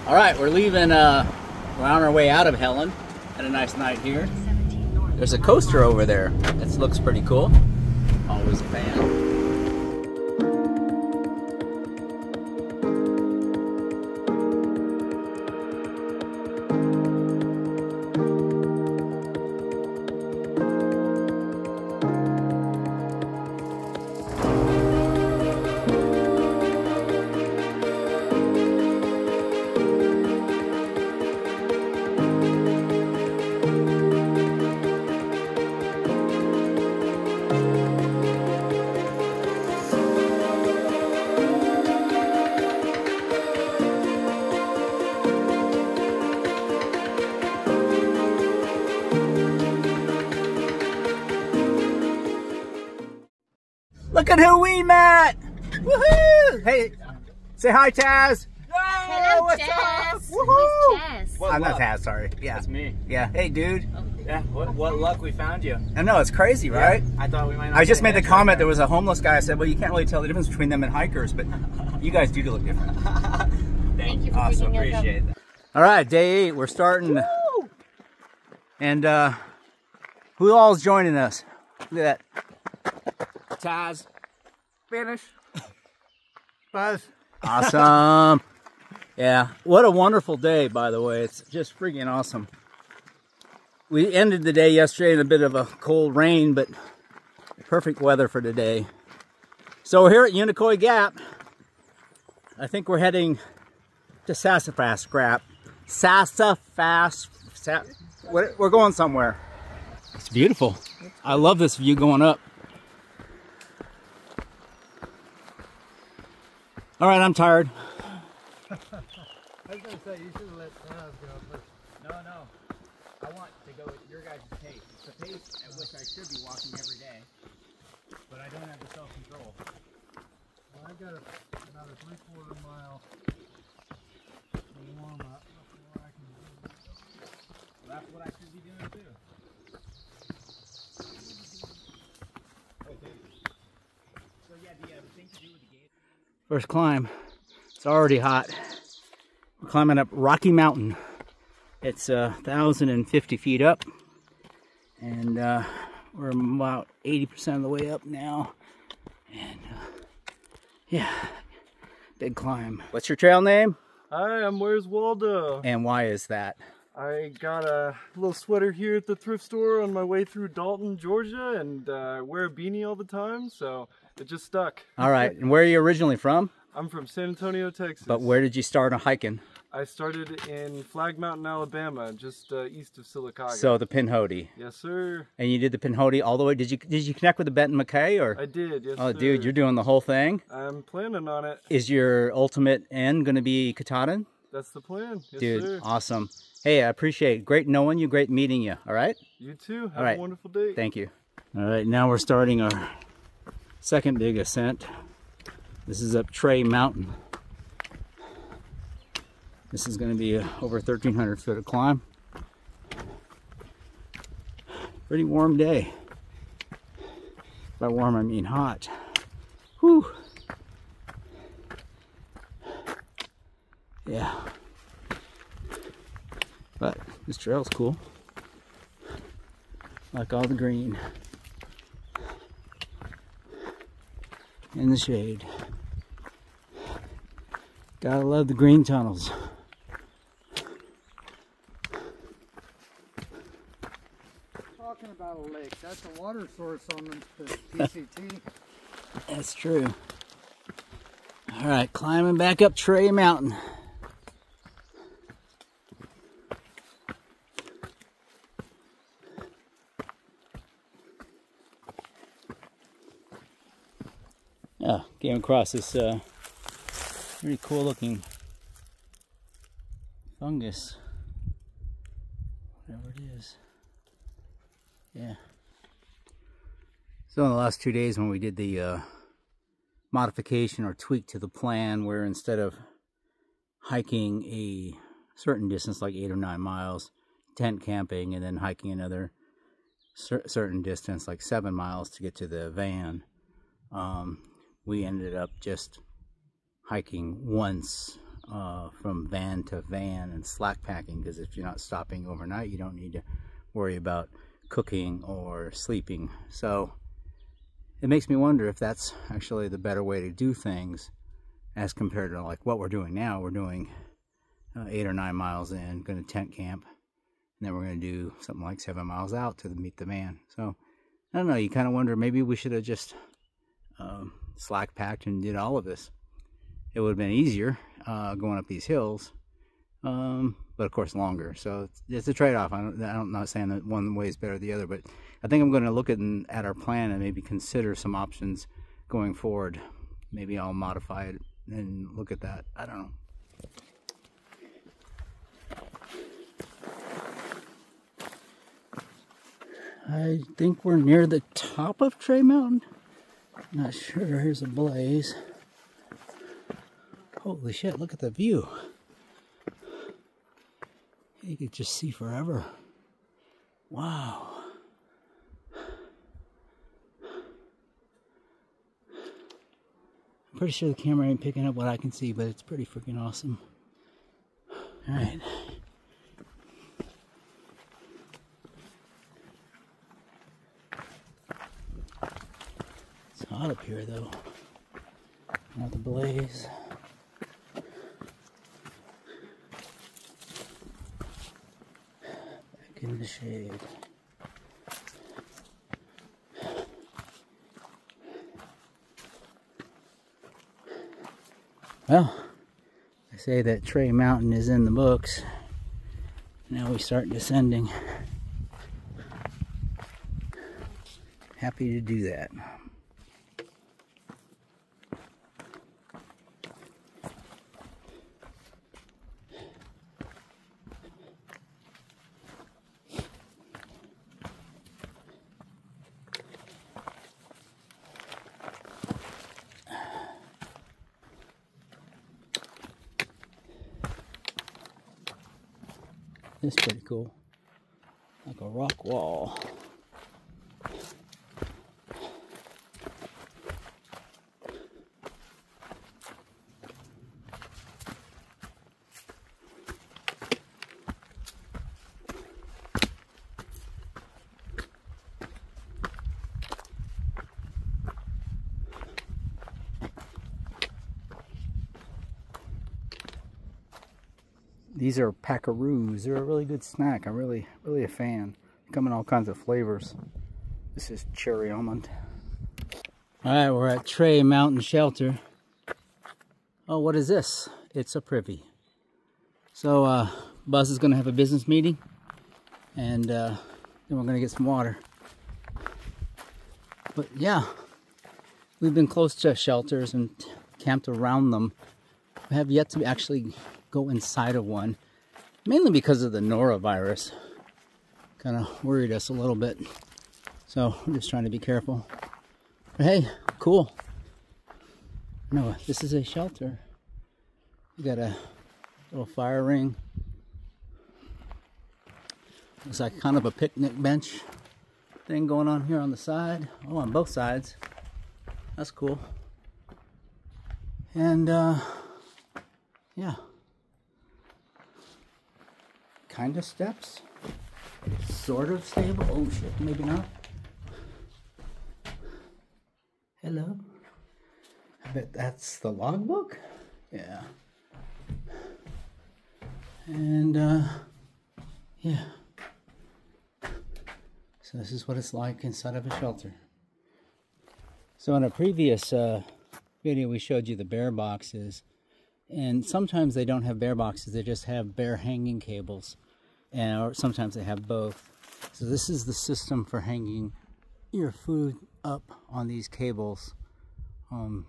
All right, we're leaving, we're on our way out of Helen. Had a nice night here. There's a coaster over there. That looks pretty cool. Always a fan. Look at who we met! Woohoo! Hey, say hi, Taz. Hello, what's Taz. up? Woohoo! Taz? I'm not Taz, sorry. Yeah, That's me. Yeah. Hey, dude. Yeah. What luck we found you. I know it's crazy, right? Yeah, I thought we might. Not I just made the comment. Right There was a homeless guy. I said, "Well, you can't really tell the difference between them and hikers, but you guys do look different." Thank you for awesome. picking us up. Appreciate that. All right, day 8. We're starting, and who all's joining us? Look at that. Taz. Finish. Buzz. Awesome. Yeah, what a wonderful day, by the way. It's just freaking awesome. We ended the day yesterday in a bit of a cold rain, but perfect weather for today. So we're here at Unicoi Gap. I think we're heading to Sassafras Gap. We're going somewhere. It's beautiful. I love this view going up. All right, I'm tired. I was going to say, you should have let Taz go first. No. I want to go at your guys' pace. It's the pace at which I should be walking every day, but I don't have the self-control. Well, I've got about a 3/4 mile warm up before I can do it. Well, that's what I should be doing too. So yeah, do you have a thing to do with the gate? First climb. It's already hot. We're climbing up Rocky Mountain. It's 1,050 feet up, and we're about 80% of the way up now. And yeah, big climb. What's your trail name? Hi, I'm Where's Waldo. And why is that? I got a little sweater here at the thrift store on my way through Dalton, Georgia, and I wear a beanie all the time, so it just stuck. All right, and where are you originally from? I'm from San Antonio, Texas. But where did you start hiking? I started in Flag Mountain, Alabama, just east of Sylacauga. So the Pinhoti. Yes, sir. And you did the Pinhoti all the way. Did you connect with the Benton McKay or? I did. Yes, oh, sir. dude, you're doing the whole thing. I'm planning on it. Is your ultimate end going to be Katahdin? That's the plan. Yes, dude, sir. Awesome. Hey, I appreciate it. Great knowing you. Great meeting you. All right. You too. Have all right. a wonderful day. Thank you. All right, now we're starting our second big ascent. This is up Trey Mountain. This is going to be over 1,300 foot of climb. Pretty warm day. By warm, I mean hot. Whew. Yeah. But this trail's cool. Like all the green. In the shade. Gotta love the green tunnels. Talking about a lake, that's a water source on the PCT. That's true. All right, climbing back up Trey Mountain. Oh, came across this really cool looking fungus. Whatever it is. Yeah. So in the last 2 days when we did the modification or tweak to the plan where instead of hiking a certain distance like 8 or 9 miles, tent camping, and then hiking another certain distance like 7 miles to get to the van, we ended up just hiking once from van to van and slack packing, because if you're not stopping overnight, you don't need to worry about cooking or sleeping. So it makes me wonder if that's actually the better way to do things as compared to like what we're doing now. We're doing 8 or 9 miles in, going to tent camp, and then we're going to do something like 7 miles out to meet the van. So I don't know, you kind of wonder, maybe we should have just slack packed and did all of this. It would have been easier going up these hills, but of course longer. So it's a trade-off. I'm not saying that one way is better than the other, but I think I'm going to look at our plan and maybe consider some options going forward. Maybe I'll modify it and look at that. I don't know. I think we're near the top of Tray Mountain. Not sure. Here's a blaze. Holy shit, look at the view. You could just see forever. Wow. I'm pretty sure the camera ain't picking up what I can see, but it's pretty freaking awesome. Alright. It's hot up here though. Not the blaze. Back in the shade. Well, I say that Tray Mountain is in the books. Now we start descending. Happy to do that. This is pretty cool. Like a rock wall. These are packaroos. They're a really good snack. I'm really a fan. They come in all kinds of flavors. This is cherry almond. Alright, we're at Tray Mountain Shelter. Oh, what is this? It's a privy. So, Buzz is going to have a business meeting. And then we're going to get some water. But yeah, we've been close to shelters and camped around them. We have yet to actually go inside of one, mainly because of the norovirus. Kind of worried us a little bit, so we're just trying to be careful. But hey, cool. No, this is a shelter. We got a little fire ring. Looks like kind of a picnic bench thing going on here on the side. Oh, on both sides. That's cool. And yeah. Kind of steps, sort of stable. Oh shit, maybe not. Hello. I bet that's the logbook. Yeah. And yeah. So this is what it's like inside of a shelter. So in a previous video, we showed you the bear boxes, and sometimes they don't have bear boxes; they just have bear hanging cables. Or sometimes they have both. So this is the system for hanging your food up on these cables.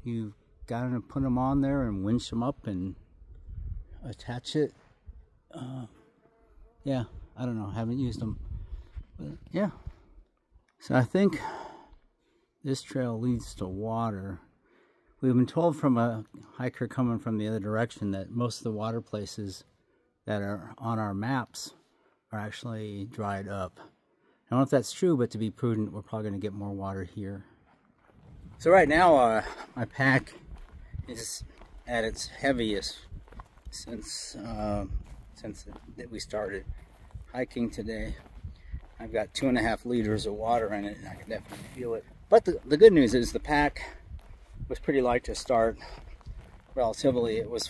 You've got to put them on there and winch them up and attach it. Yeah, I don't know, haven't used them, but yeah. So I think this trail leads to water. We've been told from a hiker coming from the other direction that most of the water places that are on our maps are actually dried up. I don't know if that's true, but to be prudent, we're probably going to get more water here. So right now, my pack is at its heaviest since that we started hiking today. I've got 2.5 liters of water in it, and I can definitely feel it. But the good news is the pack was pretty light to start. Relatively, it was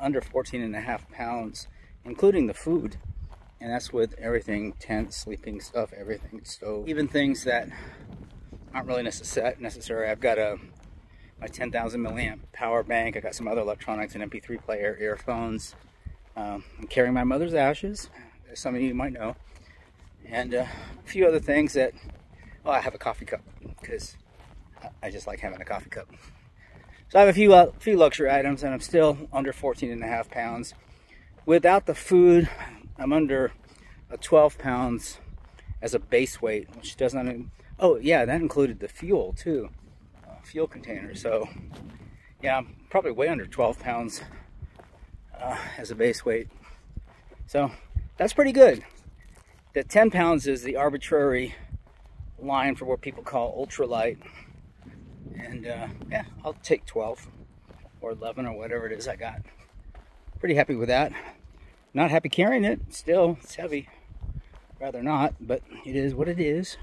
under 14.5 pounds, including the food. And that's with everything: tent, sleeping stuff, everything, stove, even things that aren't really necessary. I've got my 10,000 milliamp power bank. I got some other electronics, an MP3 player, earphones. I'm carrying my mother's ashes, as some of you might know, and a few other things that, well, I have a coffee cup because I just like having a coffee cup. So I have a few luxury items, and I'm still under 14.5 pounds. Without the food, I'm under 12 pounds as a base weight, which doesn't, oh yeah, that included the fuel too, fuel container. So yeah, I'm probably way under 12 pounds as a base weight. So that's pretty good. The 10 pounds is the arbitrary line for what people call ultralight. And yeah, I'll take 12 or 11 or whatever it is I got. Pretty happy with that. Not happy carrying it. Still, it's heavy. Rather not, but it is what it is.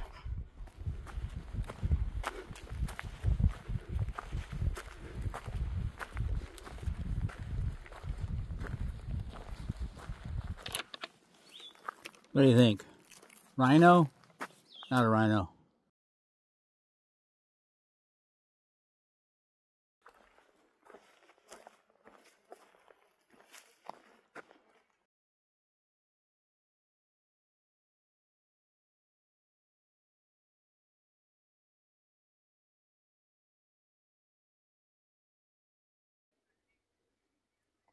What do you think? Rhino? Not a rhino.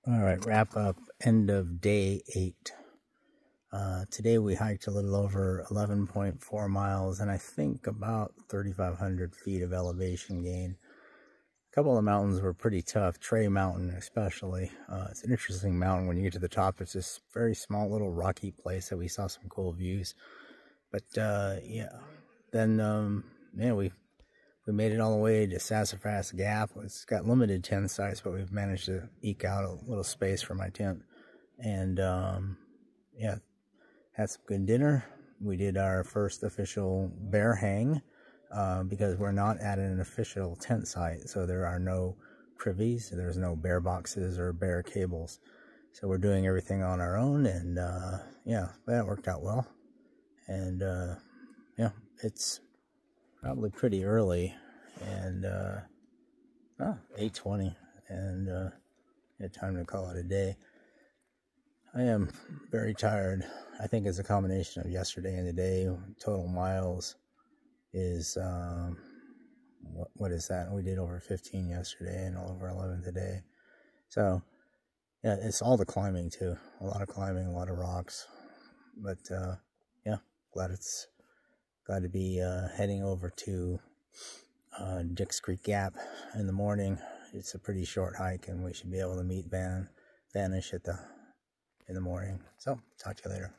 All right, wrap up. End of day 8. Today we hiked a little over 11.4 miles and I think about 3,500 feet of elevation gain. A couple of the mountains were pretty tough, Trey Mountain especially. It's an interesting mountain. When you get to the top, it's this very small little rocky place that we saw some cool views. But yeah, then yeah, we made it all the way to Sassafras Gap. It's got limited tent size, but we've managed to eke out a little space for my tent. And yeah, had some good dinner. We did our first official bear hang because we're not at an official tent site, so there are no privies, there's no bear boxes or bear cables. So we're doing everything on our own, and yeah, that worked out well. And yeah, it's probably pretty early, and 8:20, and had time to call it a day. I am very tired. I think it's a combination of yesterday and today. Total miles is what is that? We did over 15 yesterday and over 11 today. So yeah, it's all the climbing too. A lot of climbing, a lot of rocks. But yeah, glad to be heading over to Dix Creek Gap in the morning. It's a pretty short hike, and we should be able to meet Vanish in the morning. So talk to you later.